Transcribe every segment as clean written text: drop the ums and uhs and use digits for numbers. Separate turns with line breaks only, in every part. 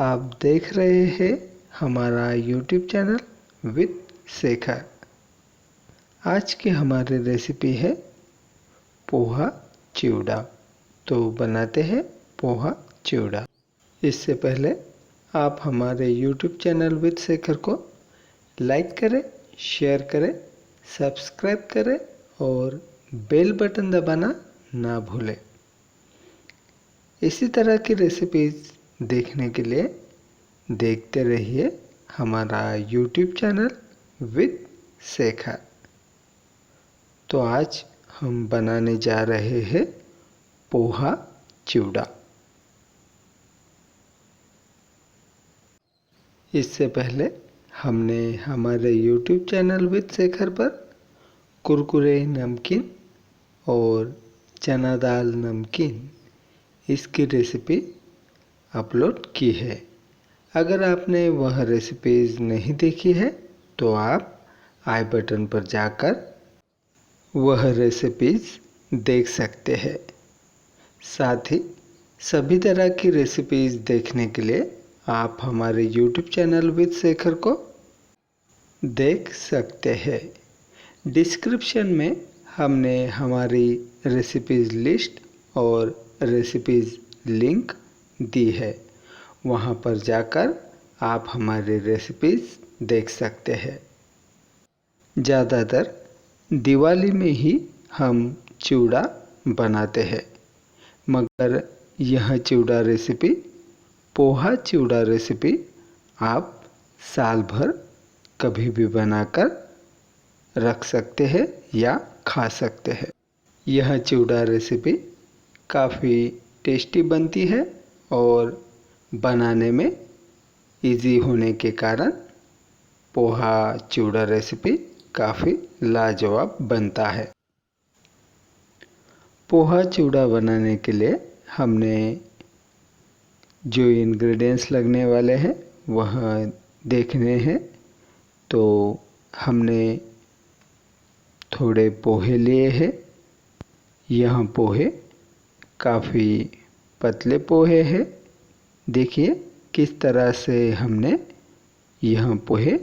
आप देख रहे हैं हमारा YouTube चैनल विद शेखर। आज की हमारी रेसिपी है पोहा चिवड़ा। तो बनाते हैं पोहा चिवड़ा। इससे पहले आप हमारे YouTube चैनल विद शेखर को लाइक करें, शेयर करें, सब्सक्राइब करें और बेल बटन दबाना ना भूलें। इसी तरह की रेसिपीज देखने के लिए देखते रहिए हमारा YouTube चैनल विद शेखर। तो आज हम बनाने जा रहे हैं पोहा चिवड़ा। इससे पहले हमने हमारे YouTube चैनल विद शेखर पर कुरकुरे नमकीन और चना दाल नमकीन इसकी रेसिपी अपलोड की है। अगर आपने वह रेसिपीज़ नहीं देखी है तो आप आई बटन पर जाकर वह रेसिपीज़ देख सकते हैं। साथ ही सभी तरह की रेसिपीज़ देखने के लिए आप हमारे YouTube चैनल विद शेखर को देख सकते हैं। डिस्क्रिप्शन में हमने हमारी रेसिपीज़ लिस्ट और रेसिपीज़ लिंक दी है। वहाँ पर जाकर आप हमारी रेसिपीज़ देख सकते हैं। ज़्यादातर दिवाली में ही हम चिवड़ा बनाते हैं, मगर यह चिवड़ा रेसिपी, पोहा चिवड़ा रेसिपी आप साल भर कभी भी बनाकर रख सकते हैं या खा सकते हैं। यह चिवड़ा रेसिपी काफ़ी टेस्टी बनती है और बनाने में इजी होने के कारण पोहा चिवड़ा रेसिपी काफ़ी लाजवाब बनता है। पोहा चिवड़ा बनाने के लिए हमने जो इंग्रेडिएंट्स लगने वाले हैं वह देखने हैं। तो हमने थोड़े पोहे लिए हैं। यह पोहे काफ़ी पतले पोहे हैं। देखिए किस तरह से हमने यह पोहे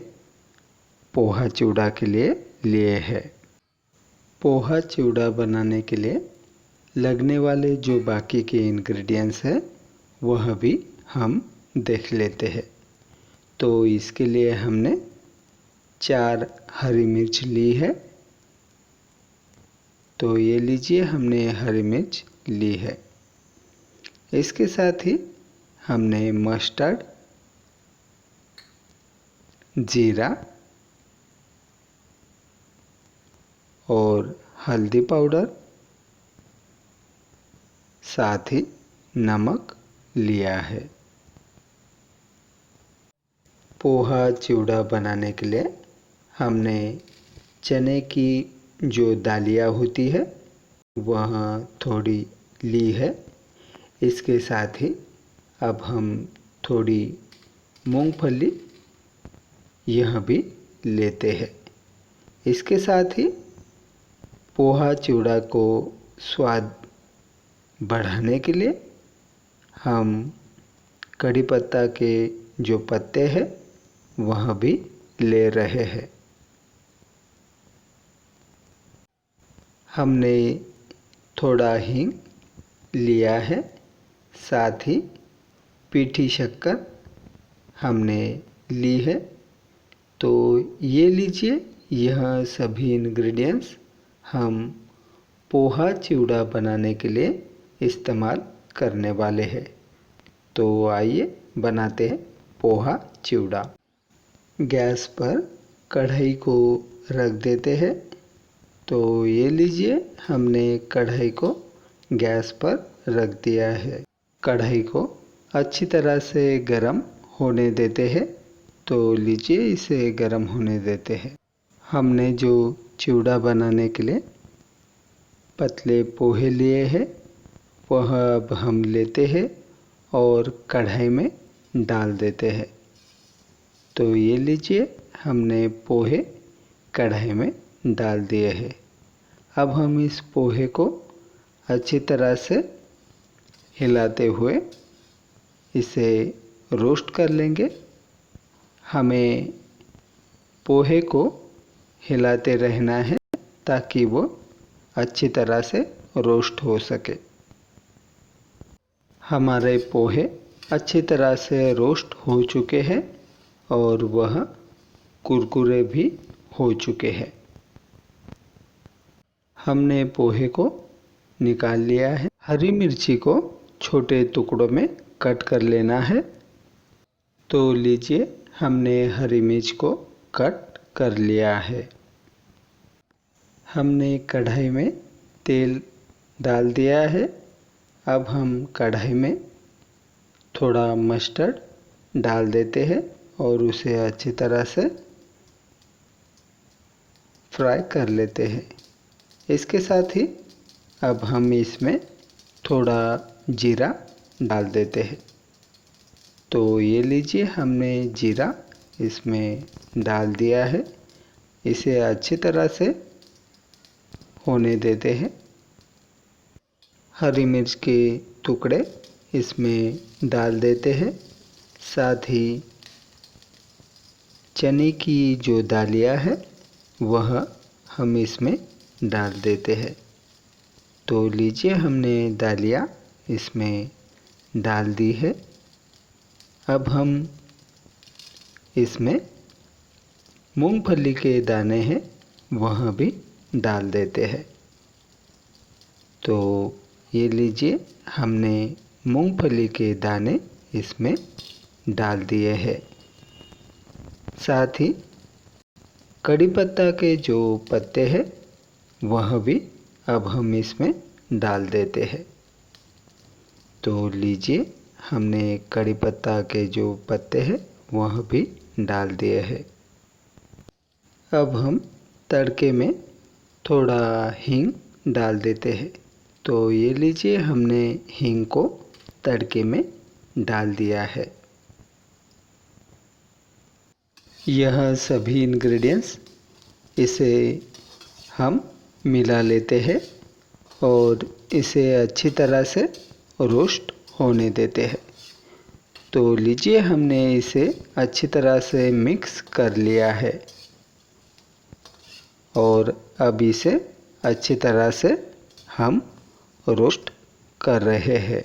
पोहा चिवड़ा के लिए लिए हैं। पोहा चिवड़ा बनाने के लिए लगने वाले जो बाकी के इंग्रेडिएंट्स हैं वह भी हम देख लेते हैं। तो इसके लिए हमने 4 हरी मिर्च ली है। तो ये लीजिए, हमने हरी मिर्च ली है। इसके साथ ही हमने मस्टर्ड, जीरा और हल्दी पाउडर, साथ ही नमक लिया है। पोहा चिवड़ा बनाने के लिए हमने चने की जो दालियाँ होती है वह थोड़ी ली है। इसके साथ ही अब हम थोड़ी मूंगफली यह भी लेते हैं। इसके साथ ही पोहा चिवड़ा को स्वाद बढ़ाने के लिए हम कड़ी पत्ता के जो पत्ते हैं वह भी ले रहे हैं। हमने थोड़ा हींग लिया है। साथ ही पीठी शक्कर हमने ली है। तो ये लीजिए, यह सभी इंग्रेडिएंट्स हम पोहा चिवड़ा बनाने के लिए इस्तेमाल करने वाले हैं। तो आइए बनाते हैं पोहा चिवड़ा। गैस पर कढ़ाई को रख देते हैं। तो ये लीजिए, हमने कढ़ाई को गैस पर रख दिया है। कढ़ाई को अच्छी तरह से गरम होने देते हैं। तो लीजिए, इसे गरम होने देते हैं। हमने जो चिवड़ा बनाने के लिए पतले पोहे लिए हैं वह अब हम लेते हैं और कढ़ाई में डाल देते हैं। तो ये लीजिए, हमने पोहे कढ़ाई में डाल दिए हैं। अब हम इस पोहे को अच्छी तरह से हिलाते हुए इसे रोस्ट कर लेंगे। हमें पोहे को हिलाते रहना है ताकि वो अच्छी तरह से रोस्ट हो सके। हमारे पोहे अच्छी तरह से रोस्ट हो चुके हैं और वह कुरकुरे भी हो चुके हैं। हमने पोहे को निकाल लिया है। हरी मिर्ची को छोटे टुकड़ों में कट कर लेना है। तो लीजिए, हमने हरी मिर्च को कट कर लिया है। हमने कढ़ाई में तेल डाल दिया है। अब हम कढ़ाई में थोड़ा मस्टर्ड डाल देते हैं और उसे अच्छी तरह से फ्राई कर लेते हैं। इसके साथ ही अब हम इसमें थोड़ा जीरा डाल देते हैं। तो ये लीजिए, हमने जीरा इसमें डाल दिया है। इसे अच्छी तरह से होने देते हैं। हरी मिर्च के टुकड़े इसमें डाल देते हैं। साथ ही चने की जो दालियाँ है वह हम इसमें डाल देते हैं। तो लीजिए, हमने दालियाँ इसमें डाल दी है। अब हम इसमें मूंगफली के दाने हैं वह भी डाल देते हैं। तो ये लीजिए, हमने मूंगफली के दाने इसमें डाल दिए हैं। साथ ही कड़ी पत्ता के जो पत्ते हैं वह भी अब हम इसमें डाल देते हैं। तो लीजिए, हमने कड़ी पत्ता के जो पत्ते हैं वह भी डाल दिए हैं। अब हम तड़के में थोड़ा हींग डाल देते हैं। तो ये लीजिए, हमने हींग को तड़के में डाल दिया है। यह सभी इंग्रेडिएंट्स इसे हम मिला लेते हैं और इसे अच्छी तरह से रोस्ट होने देते हैं। तो लीजिए, हमने इसे अच्छी तरह से मिक्स कर लिया है और अब इसे अच्छी तरह से हम रोस्ट कर रहे हैं।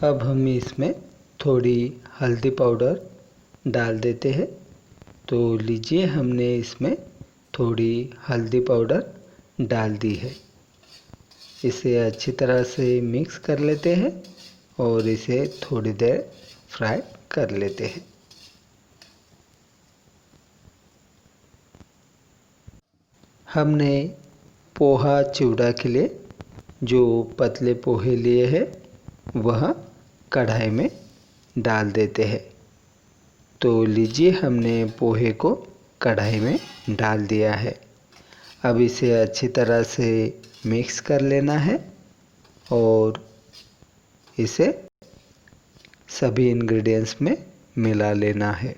अब हम इसमें थोड़ी हल्दी पाउडर डाल देते हैं। तो लीजिए, हमने इसमें थोड़ी हल्दी पाउडर डाल दी है। इसे अच्छी तरह से मिक्स कर लेते हैं और इसे थोड़ी देर फ्राई कर लेते हैं। हमने पोहा चिवड़ा के लिए जो पतले पोहे लिए हैं वह कढ़ाई में डाल देते हैं। तो लीजिए, हमने पोहे को कढ़ाई में डाल दिया है। अब इसे अच्छी तरह से मिक्स कर लेना है और इसे सभी इंग्रेडिएंट्स में मिला लेना है।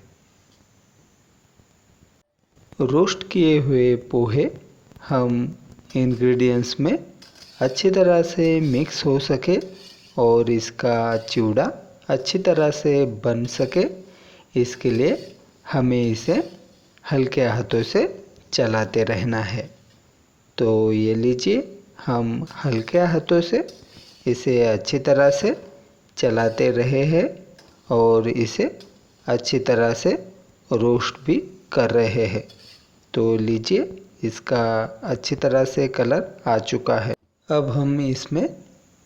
रोस्ट किए हुए पोहे हम इंग्रेडिएंट्स में अच्छी तरह से मिक्स हो सके और इसका चिवड़ा अच्छी तरह से बन सके, इसके लिए हमें इसे हल्के हाथों से चलाते रहना है। तो ये लीजिए, हम हल्के हाथों से इसे अच्छी तरह से चलाते रहे हैं और इसे अच्छी तरह से रोस्ट भी कर रहे हैं। तो लीजिए, इसका अच्छी तरह से कलर आ चुका है। अब हम इसमें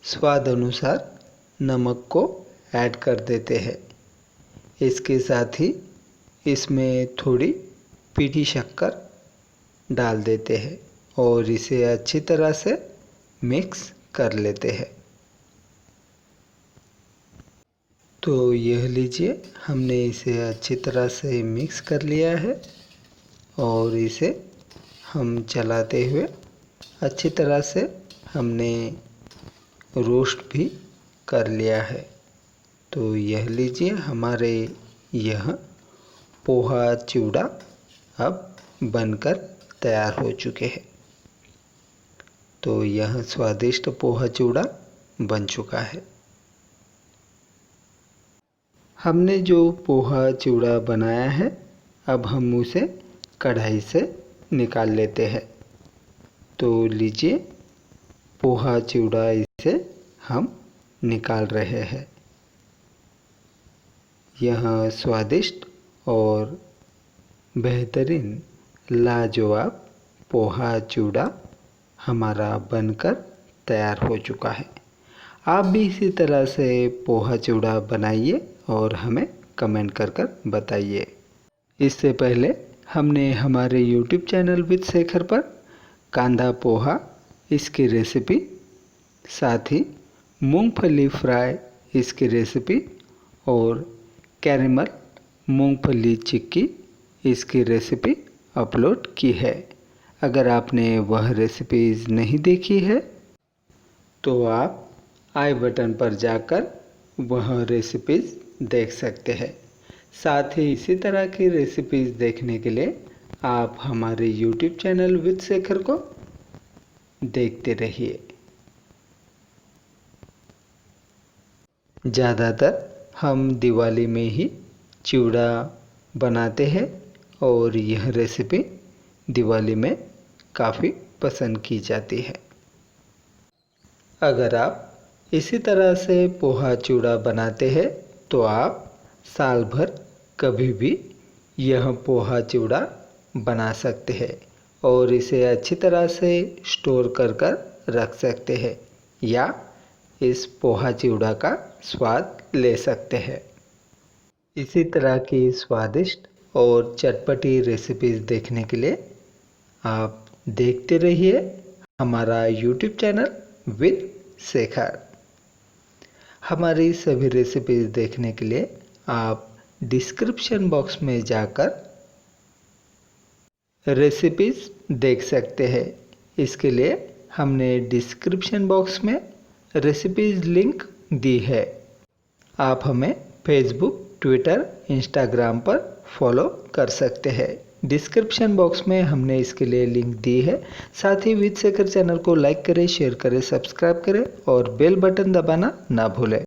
स्वाद अनुसार नमक को ऐड कर देते हैं। इसके साथ ही इसमें थोड़ी पीठी शक्कर डाल देते हैं और इसे अच्छी तरह से मिक्स कर लेते हैं। तो यह लीजिए, हमने इसे अच्छी तरह से मिक्स कर लिया है और इसे हम चलाते हुए अच्छी तरह से हमने रोस्ट भी कर लिया है। तो यह लीजिए, हमारे यह पोहा चिवड़ा अब बनकर तैयार हो चुके हैं। तो यह स्वादिष्ट पोहा चिवड़ा बन चुका है। हमने जो पोहा चिवड़ा बनाया है, अब हम उसे कढ़ाई से निकाल लेते हैं। तो लीजिए, पोहा चिवड़ा इसे हम निकाल रहे हैं। यह स्वादिष्ट और बेहतरीन लाजवाब पोहा चिवड़ा हमारा बनकर तैयार हो चुका है। आप भी इसी तरह से पोहा चिवड़ा बनाइए और हमें कमेंट कर बताइए। इससे पहले हमने हमारे YouTube चैनल विद शेखर पर कांदा पोहा इसकी रेसिपी, साथ ही मूंगफली फ्राई इसकी रेसिपी और कैरेमल मूंगफली चिक्की इसकी रेसिपी अपलोड की है। अगर आपने वह रेसिपीज़ नहीं देखी है तो आप आई बटन पर जाकर वह रेसिपीज़ देख सकते हैं। साथ ही इसी तरह की रेसिपीज़ देखने के लिए आप हमारे YouTube चैनल विद शेखर को देखते रहिए। ज़्यादातर हम दिवाली में ही चिवड़ा बनाते हैं और यह रेसिपी दिवाली में काफ़ी पसंद की जाती है। अगर आप इसी तरह से पोहा चिवड़ा बनाते हैं तो आप साल भर कभी भी यह पोहा चिवड़ा बना सकते हैं और इसे अच्छी तरह से स्टोर कर रख सकते हैं या इस पोहा चिवड़ा का स्वाद ले सकते हैं। इसी तरह की स्वादिष्ट और चटपटी रेसिपीज़ देखने के लिए आप देखते रहिए हमारा YouTube चैनल विद शेखर। हमारी सभी रेसिपीज़ देखने के लिए आप डिस्क्रिप्शन बॉक्स में जाकर रेसिपीज़ देख सकते हैं। इसके लिए हमने डिस्क्रिप्शन बॉक्स में रेसिपीज़ लिंक दी है। आप हमें फेसबुक, ट्विटर, इंस्टाग्राम पर फॉलो कर सकते हैं। डिस्क्रिप्शन बॉक्स में हमने इसके लिए लिंक दी है। साथ ही विद शेखर चैनल को लाइक करें, शेयर करें, सब्सक्राइब करें और बेल बटन दबाना ना भूलें।